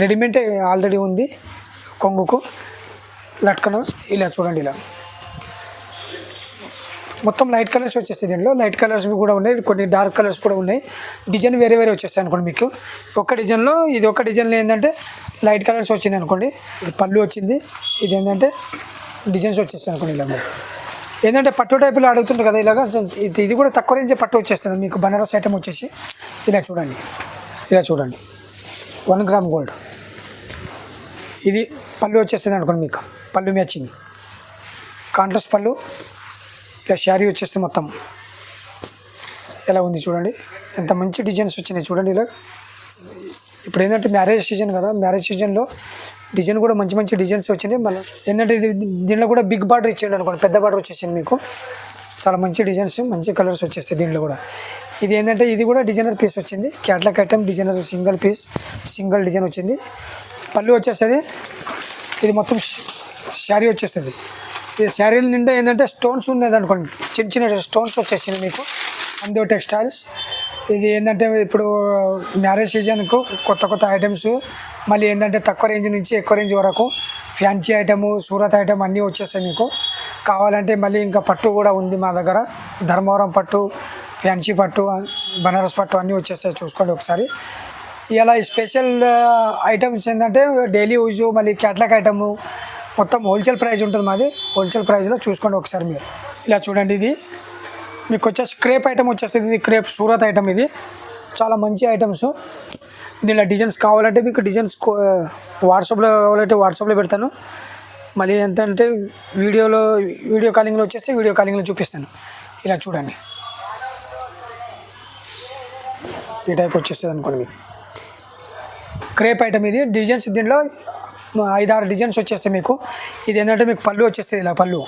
Readymade already ఉంది కొంగుకు లట్కను. ఇలా చూడండి, ఇలా మొత్తం లైట్ కలర్స్ వచ్చేస్తాయి. దీనిలో లైట్ కలర్స్ కూడా ఉన్నాయి, కొన్ని డార్క్ కలర్స్ కూడా ఉన్నాయి. డిజైన్ వేరే వేరే వచ్చేస్తాయి అనుకోండి. మీకు ఒక డిజైన్లో ఇది ఒక డిజైన్లో ఏంటంటే లైట్ కలర్స్ వచ్చింది అనుకోండి. ఇది పళ్ళు వచ్చింది, ఇది ఏంటంటే డిజైన్స్ వచ్చేస్తాయి అనుకోండి. ఇలా ఏంటంటే పట్టు టైపులో అడుగుతుంటారు కదా, ఇలాగా ఇది కూడా తక్కువ రేంజ్ పట్టు వచ్చేస్తుంది మీకు. బనారస్ ఐటమ్ వచ్చేసి ఇలా చూడండి, ఇలా చూడండి 1 గ్రామ్ గోల్డ్. ఇది పళ్ళు వచ్చేస్తుంది అనుకోండి. మీకు పళ్ళు మ్యాచింగ్ కాంట్రాస్ట్ పళ్ళు, ఇలా శారీ వచ్చేస్తుంది మొత్తం. ఎలా ఉంది చూడండి, ఎంత మంచి డిజైన్స్ వచ్చినాయి చూడండి. ఇలా ఇప్పుడు ఏంటంటే మ్యారేజ్ సీజన్ కదా, మ్యారేజ్ సీజన్లో డిజైన్ కూడా మంచి మంచి డిజైన్స్ వచ్చినాయి. మళ్ళీ ఏంటంటే ఇది దీనిలో కూడా బిగ్ బార్డర్ ఇచ్చేయండి అనుకోండి, పెద్ద బార్డర్ వచ్చేసింది మీకు. చాలా మంచి డిజైన్స్, మంచి కలర్స్ వచ్చేస్తాయి దీనిలో కూడా. ఇది ఏంటంటే ఇది కూడా డిజైనర్ పీస్ వచ్చింది, catalogue item designer single piece, single design వచ్చింది. పళ్ళు వచ్చేస్తుంది, ఇది మొత్తం శారీ వచ్చేస్తుంది. ఈ శారీల నిండా ఏంటంటే స్టోన్స్ ఉన్నది అనుకోండి, చిన్న చిన్న స్టోన్స్ వచ్చేసింది మీకు. అందో టెక్స్టైల్స్. ఇది ఏంటంటే ఇప్పుడు మ్యారేజ్ సీజన్కు కొత్త కొత్త ఐటమ్స్, మళ్ళీ ఏంటంటే తక్కువ రేంజ్ నుంచి ఎక్కువ రేంజ్ వరకు ఫ్యాన్సీ ఐటము, సూరత్ ఐటమ్ అన్నీ వచ్చేస్తాయి మీకు. కావాలంటే మళ్ళీ ఇంకా పట్టు కూడా ఉంది మా దగ్గర, ధర్మవరం పట్టు, ఫ్యాన్సీ పట్టు, బనారస్ పట్టు అన్నీ వచ్చేస్తాయి, చూసుకోండి ఒకసారి. ఇలా స్పెషల్ ఐటమ్స్ ఏంటంటే డైలీ యూజ్, మళ్ళీ క్యాట్లాగ్ ఐటము మొత్తం హోల్సేల్ ప్రైస్ ఉంటుంది మాది. హోల్సేల్ ప్రైస్లో చూసుకోండి ఒకసారి మీరు. ఇలా చూడండి, ఇది మీకు వచ్చేసి క్రేప్ ఐటమ్ వచ్చేస్తుంది. ఇది క్రేప్ సూరత్ ఐటమ్, ఇది చాలా మంచి ఐటమ్స్. దీనిలో డిజైన్స్ కావాలంటే మీకు డిజైన్స్ వాట్సాప్లో కావాలంటే వాట్సాప్లో పెడతాను. మళ్ళీ ఎంతంటే వీడియో కాలింగ్లో వచ్చేసి వీడియో కాలింగ్లో చూపిస్తాను. ఇలా చూడండి, ఈ టైప్ వచ్చేస్తుంది అనుకోండి మీకు. క్రేప్ ఐటమ్ ఇది. డిజైన్స్ దీంట్లో 5-6 డిజైన్స్ వచ్చేస్తాయి మీకు. ఇది ఏంటంటే మీకు పళ్ళు వచ్చేస్తుంది, ఇలా పళ్ళు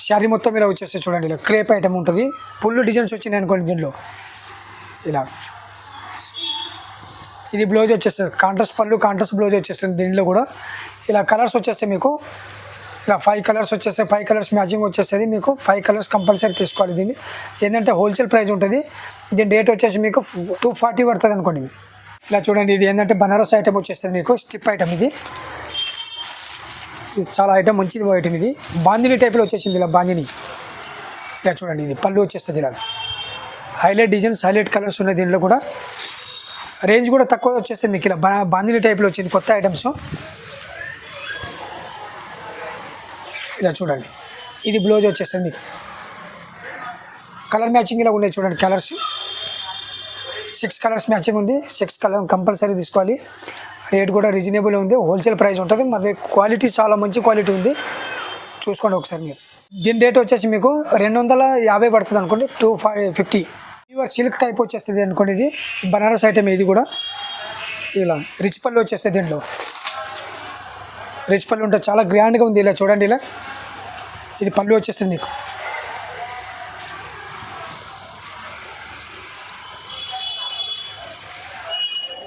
శారీ మొత్తం ఇలా వచ్చేస్తాయి చూడండి. ఇలా క్రేప్ ఐటమ్ ఉంటుంది, ఫుల్ డిజైన్స్ వచ్చినాయి అనుకోండి దీనిలో. ఇలా ఇది బ్లౌజ్ వచ్చేస్తుంది, కాంట్రాస్ట్ పళ్ళు, కాంట్రాస్ట్ బ్లౌజ్ వచ్చేస్తుంది దీనిలో కూడా. ఇలా కలర్స్ వచ్చేస్తాయి మీకు. ఇలా 5 కలర్స్ వచ్చేస్తాయి, 5 కలర్స్ మ్యాచింగ్ వచ్చేస్తుంది మీకు. 5 కలర్స్ కంపల్సరీ తీసుకోవాలి. దీన్ని ఏంటంటే హోల్సేల్ ప్రైస్ ఉంటుంది. దీని రేట్ వచ్చేసి మీకు 240 పడుతుంది అనుకోండి. ఇలా చూడండి, ఇది ఏంటంటే బనారస్ ఐటమ్ వచ్చేస్తుంది మీకు, స్టిప్ ఐటమ్. ఇది చాలా ఐటమ్ మంచిది ఐటమ్. ఇది బాందిని టైప్లో వచ్చేసింది, ఇలా బాందిని. ఇలా చూడండి, ఇది పళ్ళు వచ్చేస్తుంది. ఇలా హైలైట్ డిజైన్స్, హైలైట్ కలర్స్ ఉన్నాయి దీంట్లో కూడా. రేంజ్ కూడా తక్కువ వచ్చేస్తుంది మీకు. ఇలా బాందిని టైప్లో వచ్చింది కొత్త ఐటమ్స్. ఇలా చూడండి, ఇది బ్లౌజ్ వచ్చేస్తుంది మీకు. కలర్ మ్యాచింగ్ ఇలా ఉన్నాయి చూడండి, కలర్స్ 6 కలర్స్ మ్యాచింగ్ ఉంది. 6 కలర్ కంపల్సరీ తీసుకోవాలి. రేట్ కూడా రీజనబుల్ ఉంది, హోల్సేల్ ప్రైస్ ఉంటుంది. మరి క్వాలిటీ చాలా మంచి క్వాలిటీ ఉంది, చూసుకోండి ఒకసారి మీరు. దీని రేట్ వచ్చేసి మీకు 250 పడుతుంది అనుకోండి, 250. ప్యూర్ సిల్క్ టైప్ వచ్చేస్తుంది అనుకోండి. ఇది బనారస్ ఐటమ్. ఇది కూడా ఇలా రిచ్ పళ్ళు వచ్చేస్తుంది దీంట్లో. రిచ్ పళ్ళు ఉంటుంది, చాలా గ్రాండ్గా ఉంది. ఇలా చూడండి, ఇలా ఇది పళ్ళు వచ్చేస్తుంది మీకు.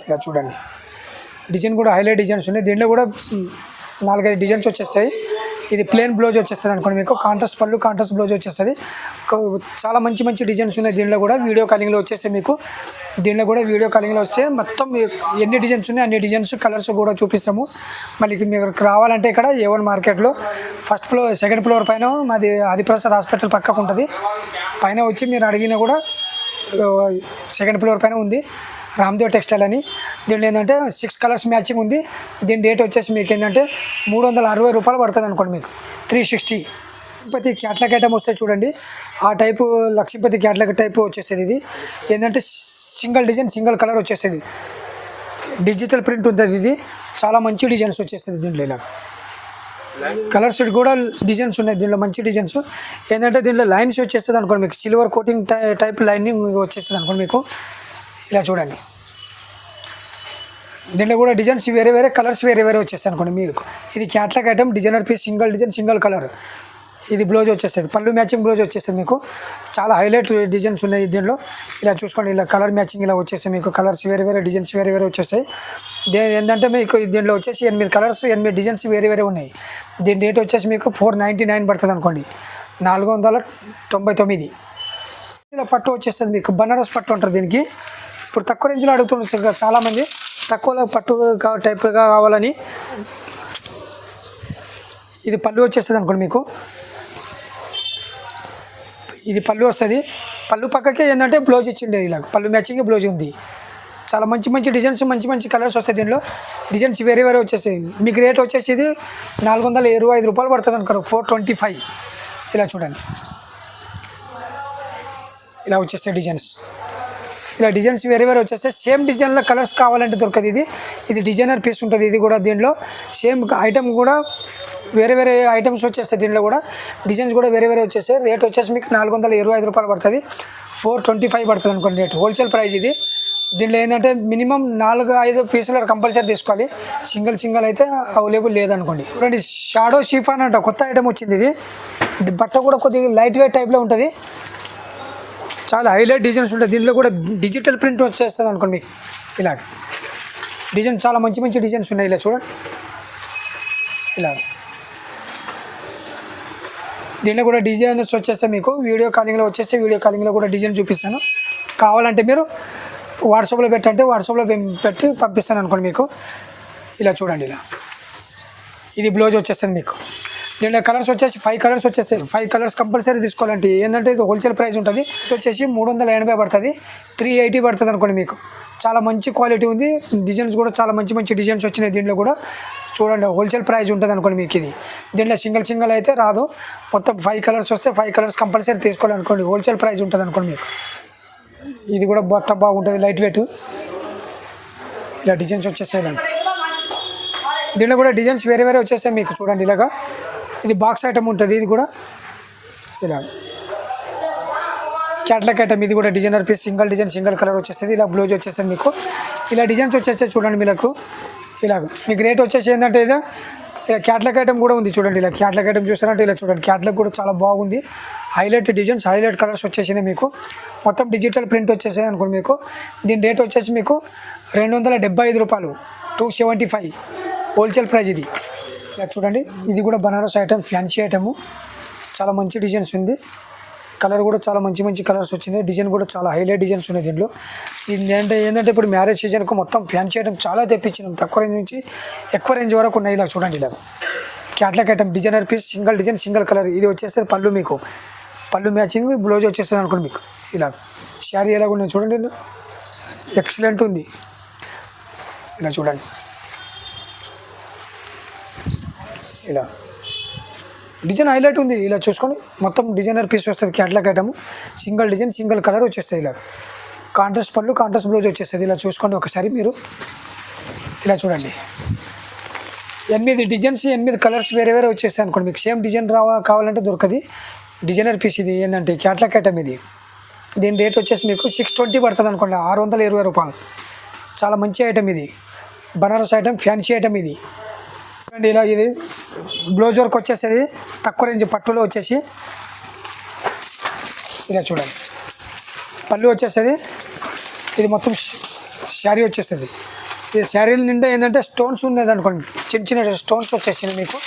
ఇలా చూడండి, డిజైన్ కూడా హైలైట్ డిజైన్స్ ఉన్నాయి దీంట్లో కూడా. 4-5 డిజైన్స్ వచ్చేస్తాయి. ఇది ప్లెయిన్ బ్లౌజ్ వచ్చేస్తుంది అనుకోండి మీకు. కాంట్రాస్ట్ పళ్ళు, కాంట్రాస్ట్ బ్లౌజ్ వచ్చేస్తుంది. చాలా మంచి మంచి డిజైన్స్ ఉన్నాయి దీంట్లో కూడా. వీడియో కాలింగ్లో వచ్చేస్తే మీకు దీంట్లో కూడా వీడియో కాలింగ్లో వస్తే మొత్తం ఎన్ని డిజైన్స్ ఉన్నాయి అన్ని డిజైన్స్, కలర్స్ కూడా చూపిస్తాము. మళ్ళీ మీకు రావాలంటే ఇక్కడ A1 మార్కెట్లో ఫస్ట్ ఫ్లోర్, సెకండ్ ఫ్లోర్ పైన మాది హరిప్రసాద్ హాస్పిటల్ పక్కకు ఉంటుంది. పైన వచ్చి మీరు అడిగినా కూడా సెకండ్ ఫ్లోర్ పైన ఉంది, రామ్దేవ్ టెక్స్టైల్ అని. దీంట్లో ఏంటంటే 6 కలర్స్ మ్యాచింగ్ ఉంది. దీని రేట్ వచ్చేసి మీకు ఏంటంటే 360 రూపాయలు పడుతుంది అనుకోండి మీకు, 360. లక్ష్మీపతి క్యాట్లాగ్ ఐటమ్ వస్తే చూడండి, ఆ టైపు లక్ష్మీపతి క్యాట్లాగ్ టైపు వచ్చేస్తుంది. ఇది ఏంటంటే సింగిల్ డిజైన్, సింగిల్ కలర్ వచ్చేస్తుంది, డిజిటల్ ప్రింట్ ఉంటుంది. ఇది చాలా మంచి డిజైన్స్ వచ్చేస్తుంది దీంట్లో. ఇలా కలర్స్ కూడా డిజైన్స్ ఉన్నాయి దీంట్లో, మంచి డిజైన్స్. ఏంటంటే దీంట్లో లైన్స్ వచ్చేస్తుంది అనుకోండి మీకు, సిల్వర్ కోటింగ్ టైప్ లైనింగ్ వచ్చేస్తుంది అనుకోండి మీకు. ఇలా చూడండి, దీంట్లో కూడా డిజైన్స్ వేరే వేరే, కలర్స్ వేరే వేరే వచ్చేస్తాయి అనుకోండి మీకు. ఇది catalogue item, designer piece, single design, single colour. ఇది బ్లౌజ్ వచ్చేస్తుంది, పళ్ళు మ్యాచింగ్ బ్లౌజ్ వచ్చేస్తుంది మీకు. చాలా హైలైట్ డిజైన్స్ ఉన్నాయి దీంట్లో. ఇలా చూసుకోండి, ఇలా కలర్ మ్యాచింగ్ ఇలా వచ్చేస్తాయి మీకు. కలర్స్ వేరే వేరే, డిజైన్స్ వేరే వేరే వచ్చేస్తాయి. ఏంటంటే మీకు దీంట్లో వచ్చేసి 8 కలర్స్, 8 డిజైన్స్ వేరే వేరే ఉన్నాయి. దీని రేట్ వచ్చేసి మీకు 499 పడుతుంది అనుకోండి, 499. ఇలా పట్టు వచ్చేస్తుంది మీకు, బనారస్ పట్టు అంటారు దీనికి. ఇప్పుడు తక్కువ రేంజ్లో అడుగుతున్నారు చాలామంది. తక్కువలో పట్టు టైప్గా కావాలని ఇది పళ్ళు వచ్చేస్తుంది అనుకోండి మీకు. ఇది పళ్ళు వస్తుంది. పళ్ళు పక్కకే ఏంటంటే బ్లౌజ్ ఇచ్చిండే ఇలా పళ్ళు మ్యాచింగ్ బ్లౌజ్ ఉంది. చాలా మంచి మంచి డిజైన్స్ మంచి మంచి కలర్స్ వస్తాయి దీనిలో. డిజైన్స్ వేరే వేరే వచ్చేసాయి. మీకు రేట్ వచ్చేసి ఇది 425 రూపాయలు పడుతుంది అనుకోరు, 425. ఇలా చూడండి, ఇలా వచ్చేస్తాయి డిజైన్స్. ఇలా డిజైన్స్ వేరే వేరే వచ్చేస్తాయి. సేమ్ డిజైన్లో కలర్స్ కావాలంటే దొరకదు. ఇది డిజైనర్ పీస్ ఉంటుంది. ఇది కూడా దీనిలో సేమ్ ఐటమ్ కూడా వేరే వేరే ఐటమ్స్ వచ్చేస్తాయి. దీనిలో కూడా డిజైన్స్ కూడా వేరే వేరే వచ్చేస్తాయి. రేట్ వచ్చేసి మీకు 425 రూపాయలు పడుతుంది, 425 పడుతుంది అనుకోండి రేట్. హోల్సేల్ ప్రైస్ ఇది. దీనిలో ఏంటంటే మినిమం 4-5 పీసులు కంపల్సరీ తీసుకోవాలి. సింగిల్ అయితే అవైలబుల్ లేదనుకోండి. చూడండి, షాడో షిఫాన్ అంట కొత్త ఐటమ్ వచ్చింది. ఇది బట్ట కూడా కొద్దిగా లైట్ వెయిట్ టైప్లో ఉంటుంది. చాలా హైలైట్ డిజైన్స్ ఉంటాయి. దీనిలో కూడా డిజిటల్ ప్రింట్ వచ్చేస్తుంది అనుకోండి మీకు. ఇలా డిజైన్ చాలా మంచి మంచి డిజైన్స్ ఉన్నాయి. ఇలా చూడండి, ఇలా దీనిలో కూడా డిజైన్స్ వచ్చేస్తాయి మీకు. వీడియో కాలింగ్లో వచ్చేస్తే వీడియో కాలింగ్లో కూడా డిజైన్ చూపిస్తాను. కావాలంటే మీరు వాట్సాప్లో పెట్టంటే వాట్సాప్లో పెట్టి పంపిస్తాను అనుకోండి మీకు. ఇలా చూడండి, ఇలా ఇది బ్లౌజ్ వచ్చేస్తుంది మీకు. దీనిలో కలర్స్ వచ్చేసి 5 కలర్స్ వచ్చేస్తాయి. 5 కలర్స్ కంపల్సరీ తీసుకోవాలంటే ఏంటంటే ఇది హోల్సేల్ ప్రైస్ ఉంటుంది. ఇది వచ్చేసి 380 పడుతుంది, 380 పడుతుంది అనుకోండి మీకు. చాలా మంచి క్వాలిటీ ఉంది. డిజైన్స్ కూడా చాలా మంచి మంచి డిజైన్స్ వచ్చినాయి దీంట్లో కూడా. చూడండి, హోల్సేల్ ప్రైస్ ఉంటుంది అనుకోండి మీకు. ఇది దీంట్లో సింగిల్ అయితే రాదు. మొత్తం 5 కలర్స్ వస్తే 5 కలర్స్ కంపల్సరీ తీసుకోవాలనుకోండి. హోల్సేల్ ప్రైస్ ఉంటుంది అనుకోండి మీకు. ఇది కూడా బట్ట బాగుంటుంది, లైట్ వెయిట్. ఇలా డిజైన్స్ వచ్చేస్తాయి. దీంట్లో కూడా డిజైన్స్ వేరే వేరే వచ్చేస్తాయి మీకు. చూడండి, ఇలాగా ఇది బాక్స్ ఐటమ్ ఉంటుంది. ఇది కూడా ఇలా క్యాట్లాగ్ ఐటమ్. ఇది కూడా designer piece, single design single colour వచ్చేస్తుంది. ఇలా బ్లౌజ్ వచ్చేస్తుంది మీకు. ఇలా డిజైన్స్ వచ్చేస్తాయి చూడండి మీకు. ఇలాగ మీకు రేట్ వచ్చేసి ఏంటంటే ఇది ఇలా క్యాట్లాగ్ ఐటమ్ కూడా ఉంది. చూడండి, ఇలా క్యాట్లాగ్ ఐటమ్ చూస్తారంటే ఇలా చూడండి. క్యాట్లాగ్ కూడా చాలా బాగుంది. హైలైట్ డిజైన్స్, హైలైట్ కలర్స్ వచ్చేసినాయి మీకు. మొత్తం డిజిటల్ ప్రింట్ వచ్చేసాయి అనుకోండి మీకు. దీని రేట్ వచ్చేసి మీకు 275 రూపాయలు, 275 హోల్సేల్ ప్రైస్ ఇది. ఇలా చూడండి, ఇది కూడా బనారస్ ఐటమ్, ఫ్యాన్సీ ఐటము. చాలా మంచి డిజైన్స్ ఉంది. కలర్ కూడా చాలా మంచి మంచి కలర్స్ వచ్చింది. డిజైన్ కూడా చాలా హైలైట్ డిజైన్స్ ఉన్నాయి దీంట్లో. ఇది ఏంటంటే ఇప్పుడు మ్యారేజ్ సీజన్కు మొత్తం ఫ్యాన్సీ ఐటమ్ చాలా తెప్పించినాం. తక్కువ రేంజ్ నుంచి ఎక్కువ రేంజ్ వరకు ఉన్నాయి. ఇలా చూడండి, ఇలా catalogue item, designer piece, single design single colour. ఇది వచ్చేస్తుంది పళ్ళు మీకు. పళ్ళు మ్యాచింగ్ బ్లౌజ్ వచ్చేస్తుంది అనుకోండి మీకు. ఇలా శారీ ఎలాగ ఉన్నాయి చూడండి, ఎక్సలెంట్ ఉంది. ఇలా చూడండి, ఇలా డిజైన్ హైలైట్ ఉంది. ఇలా చూసుకొని మొత్తం డిజైనర్ పీస్ వస్తుంది. Catalogue item, single design single colour వచ్చేస్తాయి. ఇలా కాంట్రాస్ట్ పళ్ళు, కాంట్రాస్ట్ బ్లౌజ్ వచ్చేస్తుంది. ఇలా చూసుకోండి ఒకసారి మీరు. ఇలా చూడండి, 8 డిజైన్స్ 8 కలర్స్ వేరే వేరే వచ్చేస్తాయి అనుకోండి మీకు. సేమ్ డిజైన్ కావాలంటే దొరకది. డిజైనర్ పీస్ ఇది ఏంటంటే క్యాట్లాగ్ ఐటమ్. ఇది దీని రేట్ వచ్చేసి మీకు 620 పడుతుంది అనుకోండి, 620 రూపాయలు. చాలా మంచి ఐటమ్ ఇది. బనారస్ ఐటమ్, ఫ్యాన్సీ ఐటమ్ ఇది. అండ్ ఇలా ఇది బ్లౌజ్ వర్క్ వచ్చేసేది తక్కువ రేంజ్ పట్టులో వచ్చేసి. ఇలా చూడండి, పళ్ళు వచ్చేస్తుంది. ఇది మొత్తం శారీ వచ్చేస్తుంది. ఈ శారీల నిండా ఏంటంటే స్టోన్స్ ఉన్నది అనుకోండి, చిన్న చిన్న స్టోన్స్ వచ్చేసింది మీకు.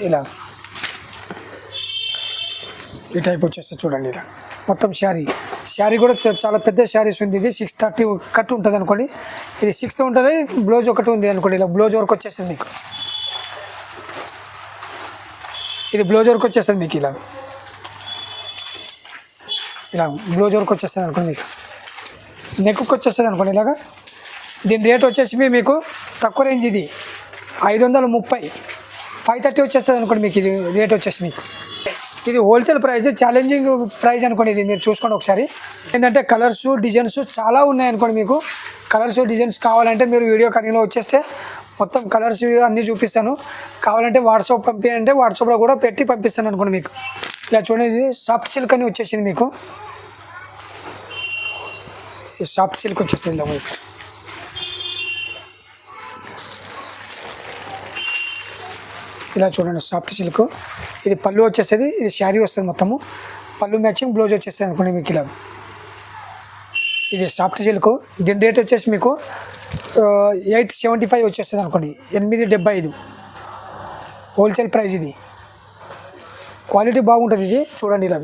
ఇలా ఈ టైప్ వచ్చేస్తుంది చూడండి. ఇలా మొత్తం శారీ కూడా చాలా పెద్ద శారీస్ ఉంది. ఇది 630 కట్ ఉంటుంది అనుకోండి. ఇది 6 ఉంటుంది, బ్లౌజ్ ఒకటి ఉంది అనుకోండి. ఇలా బ్లౌజ్ వర్క్ వచ్చేస్తుంది మీకు. ఇది బ్లౌజ్ వర్క్ వచ్చేస్తుంది మీకు. ఇలా బ్లౌజ్ వర్క్ వచ్చేస్తుంది అనుకోండి మీకు. నెక్కు వచ్చేస్తుంది అనుకోండి ఇలాగా. దీని రేట్ వచ్చేసి మీకు తక్కువ రేంజ్. ఇది 530, 530 వచ్చేస్తుంది అనుకోండి మీకు. ఇది రేట్ వచ్చేసి మీకు. ఇది హోల్సేల్ ప్రైస్, ఛాలెంజింగ్ ప్రైస్ అనుకోండి. ఇది మీరు చూసుకోండి ఒకసారి. ఏంటంటే కలర్స్ డిజైన్స్ చాలా ఉన్నాయి అనుకోండి మీకు. కలర్స్ డిజైన్స్ కావాలంటే మీరు వీడియో కాలింగ్లో వచ్చేస్తే మొత్తం కలర్స్ అన్నీ చూపిస్తాను. కావాలంటే వాట్సాప్ పంపించంటే వాట్సాప్లో కూడా పెట్టి పంపిస్తాను అనుకోండి మీకు. ఇలా చూడండి, ఇది సాఫ్ట్ సిల్క్ అని వచ్చేసింది మీకు. ఈ సాఫ్ట్ సిల్క్ వచ్చేసింది ఇలా మీకు. ఇలా చూడండి, సాఫ్ట్ సిల్క్. ఇది పళ్ళు వచ్చేస్తుంది. ఇది శారీ వస్తుంది మొత్తము. పళ్ళు మ్యాచింగ్ బ్లౌజ్ వచ్చేస్తుంది అనుకోండి మీకు. ఇలా ఇది సాఫ్ట్ సిల్క్. దీని రేట్ వచ్చేసి మీకు 875 వచ్చేస్తుంది అనుకోండి, 875 హోల్సేల్ ప్రైస్. ఇది క్వాలిటీ బాగుంటుంది. ఇది చూడండి, ఇలా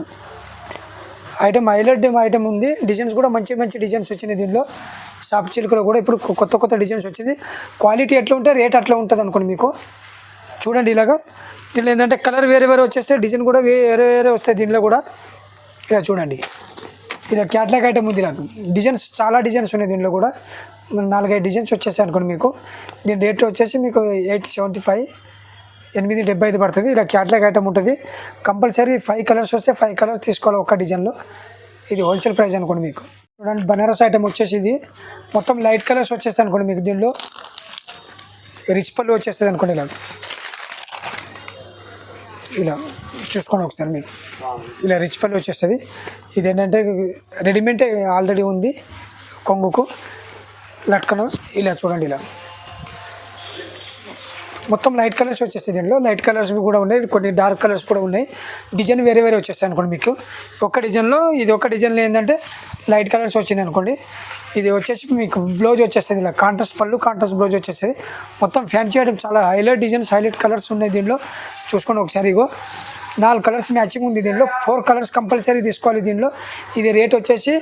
ఐటమ్ హైలైట్ ఐటమ్ ఉంది. డిజైన్స్ కూడా మంచి మంచి డిజైన్స్ వచ్చినాయి దీనిలో. సాఫ్ట్ సిల్క్లో కూడా ఇప్పుడు కొత్త కొత్త డిజైన్స్ వచ్చింది. క్వాలిటీ ఎట్లా ఉంటే రేట్ అట్లా ఉంటుంది అనుకోండి మీకు. చూడండి ఇలాగా దీనిలో ఏంటంటే కలర్ వేరే వేరే వచ్చేస్తే డిజైన్ కూడా వేరే వేరే వస్తాయి. దీనిలో కూడా ఇలా చూడండి, ఇలా క్యాట్లాగ్ ఐటమ్ ఉంది. ఇలా డిజైన్స్ చాలా డిజైన్స్ ఉన్నాయి. దీనిలో కూడా 4-5 డిజైన్స్ వచ్చేసాయి అనుకోండి మీకు. దీని రేట్ వచ్చేసి మీకు 875 875 పడుతుంది. ఇలా క్యాట్లాగ్ ఐటమ్ ఉంటుంది. కంపల్సరీ 5 కలర్స్ వస్తే 5 కలర్స్ తీసుకోవాలి ఒక్క డిజైన్లో. ఇది హోల్సేల్ ప్రైస్ అనుకోండి మీకు. చూడండి బనారస్ ఐటమ్ వచ్చేసి ఇది మొత్తం లైట్ కలర్స్ వచ్చేస్తాయి అనుకోండి మీకు. దీనిలో రిచ్ పళ్ళు వచ్చేస్తుంది అనుకోండి. ఇలా చూసుకోండి ఒకసారి మీకు. ఇలా రిచ్ పళ్ళు వచ్చేస్తుంది. ఇది ఏంటంటే రెడీమేడ్ ఆల్రెడీ ఉంది కొంగుకు లట్కను. ఇలా చూడండి, ఇలా మొత్తం లైట్ కలర్స్ వచ్చేస్తాయి. దీనిలో లైట్ కలర్స్ కూడా ఉన్నాయి, కొన్ని డార్క్ కలర్స్ కూడా ఉన్నాయి. డిజైన్ వేరే వేరే వచ్చేస్తాయి అనుకోండి మీకు. ఒక్క డిజైన్లో ఇది ఒక డిజైన్లో ఏంటంటే లైట్ కలర్స్ వచ్చింది అనుకోండి. ఇది వచ్చేసి మీకు బ్లౌజ్ వచ్చేస్తుంది. ఇలా కాంట్రాస్ట్ పళ్ళు కాంట్రాస్ట్ బ్లౌజ్ వచ్చేస్తుంది. మొత్తం ఫ్యాన్సీ ఐటమ్ చాలా హైలైట్ డిజైన్స్ హైలైట్ కలర్స్ ఉన్నాయి దీనిలో. చూసుకోండి ఒకసారి. ఇగో 4 కలర్స్ మ్యాచింగ్ ఉంది దీనిలో. 4 కలర్స్ కంపల్సరీ తీసుకోవాలి దీనిలో. ఇది రేట్ వచ్చేసి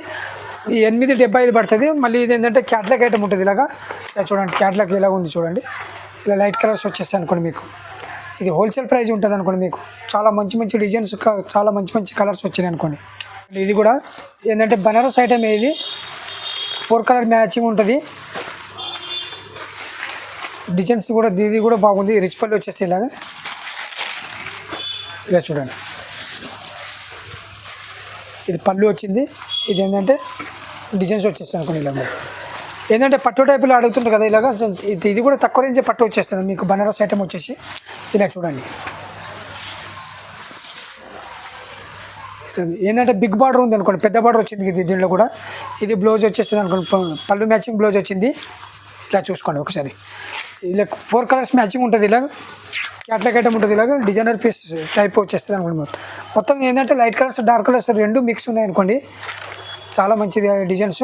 875 పడుతుంది. మళ్ళీ ఇది ఏంటంటే క్యాట్లాగ్ ఐటమ్ ఉంటుంది. ఇలా చూడండి క్యాట్లాగ్ ఇలా ఉంది చూడండి. ఇలా లైట్ కలర్స్ వచ్చేస్తాయి అనుకోండి మీకు. ఇది హోల్సేల్ ప్రైస్ ఉంటుంది అనుకోండి మీకు. చాలా మంచి మంచి డిజైన్స్ చాలా మంచి మంచి కలర్స్ వచ్చినాయి అనుకోండి. ఇది కూడా ఏంటంటే బనారస్ ఐటమ్. ఇది 4 కలర్ మ్యాచింగ్ ఉంటుంది. డిజైన్స్ కూడా ఇది కూడా బాగుంది. రిచ్ పళ్ళు వచ్చేసి ఇలాగా ఇలా చూడండి. ఇది పళ్ళు వచ్చింది. ఇది ఏంటంటే డిజైన్స్ వచ్చేస్తాయి అనుకోండి. ఇలా ఏంటంటే పట్టు టైపులో అడుగుతుంటారు కదా ఇలాగా. ఇది కూడా తక్కువ రేంజ్ పట్టు వచ్చేస్తుంది మీకు. బనారస్ ఐటమ్ వచ్చేసి ఇలా చూడండి. ఏంటంటే బిగ్ బార్డర్ ఉంది అనుకోండి, పెద్ద బార్డర్ వచ్చింది ఇది దీనిలో కూడా. ఇది బ్లౌజ్ వచ్చేస్తుంది అనుకోండి, పళ్ళు మ్యాచింగ్ బ్లౌజ్ వచ్చింది. ఇలా చూసుకోండి ఒకసారి. ఇలా 4 కలర్స్ మ్యాచింగ్ ఉంటుంది. ఇలా క్యాట్లాగ్ ఐటమ్ ఉంటుంది. ఇలాగ డిజైనర్ పీస్ టైప్ వచ్చేస్తుంది అనుకోండి. మొత్తం ఏంటంటే light colours dark colours 2 mix ఉన్నాయి అనుకోండి. చాలా మంచిది డిజైన్స్.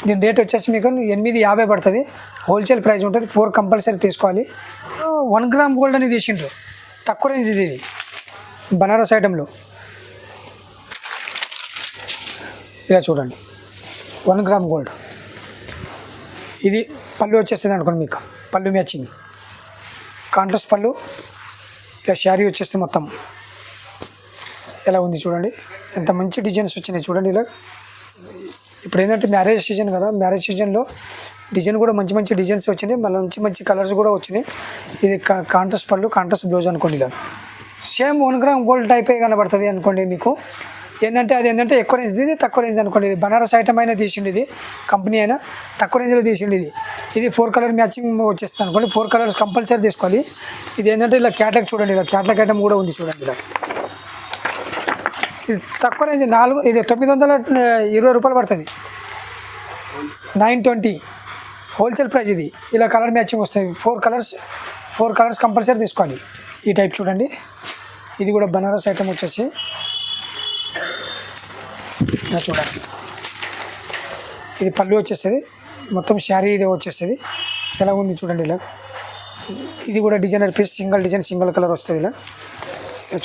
దీని రేట్ వచ్చేసి మీకు 850 పడుతుంది. హోల్సేల్ ప్రైస్ ఉంటుంది. 4 కంపల్సరీ తీసుకోవాలి. 1 గ్రామ్ గోల్డ్ అని తీసిండ్రు, తక్కువ రేంజ్ ఇది బనారస్ ఐటెంలో. ఇలా చూడండి 1 గ్రామ్ గోల్డ్. ఇది పళ్ళు వచ్చేస్తుంది అనుకోండి మీకు. పళ్ళు మ్యాచింగ్ కాంట్రాస్ట్ పళ్ళు. ఇలా శారీ వచ్చేస్తే మొత్తం ఎలా ఉంది చూడండి. ఎంత మంచి డిజైన్స్ వచ్చినాయి చూడండి. ఇలా ఇప్పుడు ఏంటంటే మ్యారేజ్ సీజన్ కదా, మ్యారేజ్ సీజన్లో డిజైన్ కూడా మంచి మంచి డిజైన్స్ వచ్చినాయి. మళ్ళీ మంచి మంచి కలర్స్ కూడా వచ్చినాయి. ఇది కాంట్రాస్ట్ పళ్ళు కాంట్రాస్ట్ బ్లౌజ్ అనుకోండి. ఇలా సేమ్ 1 గ్రామ్ గోల్డ్ టైపే కనబడుతుంది అనుకోండి మీకు. ఏంటంటే అది ఏంటంటే ఎక్కువ రేంజ్, ఇది తక్కువ రేంజ్ అనుకోండి. ఇది బనారస్ ఐటమ్ అయినా తీసిండి, ఇది కంపెనీ అయినా తక్కువ రేంజ్లో తీసిండి. ఇది 4 కలర్ మ్యాచింగ్ వచ్చేస్తుంది అనుకోండి. 4 కలర్స్ కంపల్సరీ తీసుకోవాలి. ఇది ఏంటంటే ఇలా క్యాట్లాగ్ చూడండి. ఇలా క్యాట్లాగ్ ఐటమ్ కూడా ఉంది చూడండి. ఇలా ఇది తక్కువ రేంజ్ 4, ఇది 920 రూపాయలు పడుతుంది. 920 హోల్సేల్ ప్రైస్ ఇది. ఇలా కలర్ మ్యాచింగ్ వస్తాయి. 4 కలర్స్ కంపల్సరీ తీసుకోవాలి. ఈ టైప్ చూడండి. ఇది కూడా బనారస్ ఐటమ్ వచ్చేసి చూడండి. ఇది పళ్ళు వచ్చేస్తుంది. మొత్తం శారీ ఇది వచ్చేస్తుంది. ఎలా ఉంది చూడండి. ఇలా ఇది కూడా designer piece, single design single colour వస్తుంది. ఇలా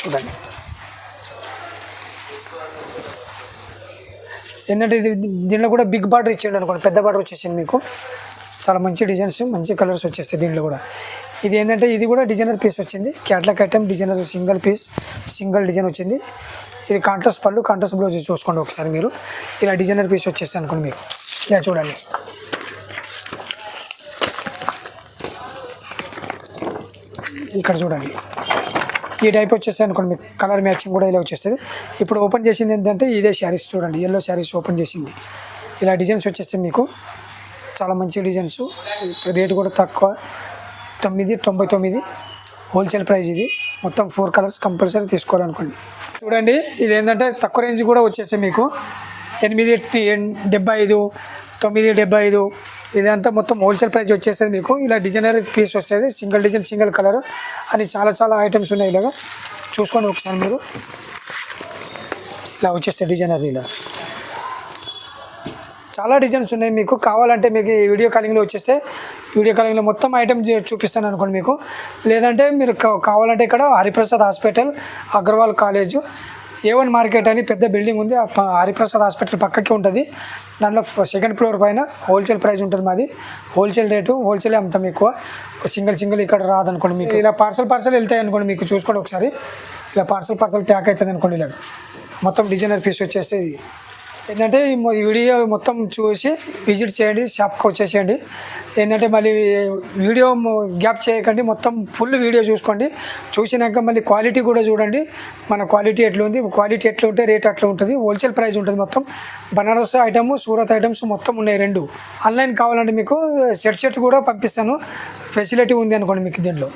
చూడండి. ఏంటంటే ఇది దీనిలో కూడా బిగ్ బార్డర్ ఇచ్చేయండి అనుకోండి, పెద్ద బార్డర్ వచ్చేసింది మీకు. చాలా మంచి డిజైన్స్ మంచి కలర్స్ వచ్చేస్తాయి దీనిలో కూడా. ఇది ఏంటంటే ఇది కూడా డిజైనర్ పీస్ వచ్చింది. Catalogue item designer single piece single design వచ్చింది. ఇది కాంట్రాస్ట్ పళ్ళు కాంట్రాస్ట్ బ్లౌజ్ చూసుకోండి ఒకసారి మీరు. ఇలా డిజైనర్ పీస్ వచ్చేస్తాయి అనుకోండి మీకు. ఇలా చూడండి. ఇక్కడ చూడండి ఈ టైప్ వచ్చేస్తాయి అనుకోండి మీకు. కలర్ మ్యాచింగ్ కూడా ఇలా వచ్చేస్తుంది. ఇప్పుడు ఓపెన్ చేసింది ఏంటంటే ఇదే శారీస్ చూడండి. ఎల్లో శారీస్ ఓపెన్ చేసింది. ఇలా డిజైన్స్ వచ్చేస్తాయి మీకు. చాలా మంచి డిజైన్స్. రేటు కూడా తక్కువ, 999 హోల్సేల్ ప్రైస్ ఇది. మొత్తం 4 కలర్స్ కంపల్సరీ తీసుకోవాలనుకోండి. చూడండి ఇది ఏంటంటే తక్కువ రేంజ్ కూడా వచ్చేసాయి మీకు. 875 975 ఇదంతా మొత్తం హోల్సేల్ ప్రైస్ వచ్చేస్తుంది మీకు. ఇలా డిజైనర్ పీస్ వస్తుంది. సింగిల్ డిజైన్ సింగిల్ కలర్ అని చాలా ఐటమ్స్ ఉన్నాయి. ఇలాగా చూసుకోండి ఒకసారి మీరు. ఇలా వచ్చేస్తాయి డిజైనర్. ఇలా చాలా డిజైన్స్ ఉన్నాయి మీకు. కావాలంటే మీకు వీడియో కాలింగ్లో వచ్చేస్తే వీడియో కాలింగ్లో మొత్తం ఐటమ్ చూపిస్తాను అనుకోండి మీకు. లేదంటే మీరు కావాలంటే ఇక్కడ Hariprasad hospital, Agarwal college, A1 market అని పెద్ద బిల్డింగ్ ఉంది, హరిప్రసాద్ హాస్పిటల్ పక్కకే ఉంటుంది. దాంట్లో సెకండ్ ఫ్లోర్ పైన హోల్సేల్ ప్రైస్ ఉంటుంది మాది. హోల్సేల్ రేటు, హోల్సేలే అమ్ముతాం ఎక్కువ. సింగిల్ ఇక్కడ రాదనుకోండి మీకు. ఇలా పార్సల్ వెళ్తాయి అనుకోండి మీకు. చూసుకోండి ఒకసారి, ఇలా పార్సల్ ప్యాక్ అవుతుంది అనుకోండి. ఇలా మొత్తం డిజైనర్ పీస్ వచ్చేసి ఏంటంటే ఈ వీడియో మొత్తం చూసి విజిట్ చేయండి, షాప్కి వచ్చేసేయండి. ఏంటంటే మళ్ళీ వీడియో గ్యాప్ చేయకండి, మొత్తం ఫుల్ వీడియో చూసుకోండి. చూసినాక మళ్ళీ క్వాలిటీ కూడా చూడండి. మన క్వాలిటీ ఎట్లా ఉంది, క్వాలిటీ ఎట్లా ఉంటే రేట్ అట్లా ఉంటుంది. హోల్సేల్ ప్రైస్ ఉంటుంది మొత్తం. బనారస్ ఐటమ్, సూరత్ ఐటమ్స్ మొత్తం ఉన్నాయి 2. ఆన్లైన్ కావాలంటే మీకు సెట్ కూడా పంపిస్తాను. ఫెసిలిటీ ఉంది అనుకోండి మీకు దీంట్లో.